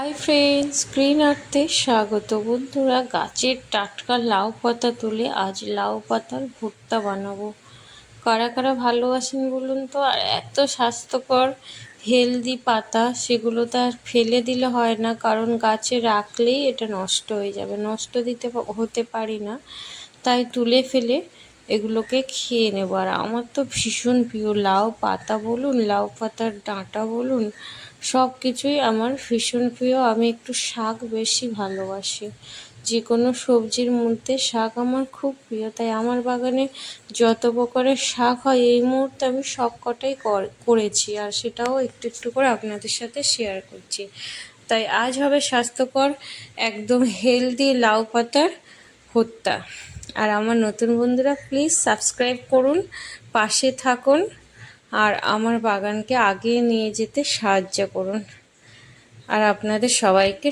Hi friends, screen আর্টে স্বাগত। বন্ধুরা, গাছের টাটকা লাউ পাতা তুলে আজ লাউ পাতার ভর্তা বানাবো। কারা কারা ভালোবাসেন বলুন তো? আর এত স্বাস্থ্যকর হেলদি পাতা, সেগুলো তো আর ফেলে দিলে হয় না, কারণ গাছে রাখলেই এটা নষ্ট হয়ে যাবে। নষ্ট হতে পারি না, তাই তুলে ফেলে এগুলোকে খেয়ে নেবো। আর আমার তো ভীষণ প্রিয় লাউ পাতা বলুন, লাউ পাতার ডাঁটা বলুন, সব কিছুই আমার ভীষণ প্রিয়। আমি একটু শাক বেশি ভালোবাসি, যে কোনো সবজির মধ্যে শাক আমার খুব প্রিয়। তাই আমার বাগানে যত প্রকারের শাক হয় এই মুহূর্তে আমি সব কটাই করেছি, আর সেটাও একটু একটু করে আপনাদের সাথে শেয়ার করছি। তাই আজ হবে স্বাস্থ্যকর একদম হেলদি লাউ পাতার ভর্তা। আর আমার নতুন বন্ধুরা প্লিজ সাবস্ক্রাইব করুন, পাশে থাকুন, আর আমার বাগানকে আগিয়ে নিয়ে যেতে সাহায্য করুন। আর আপনাদের সবাইকে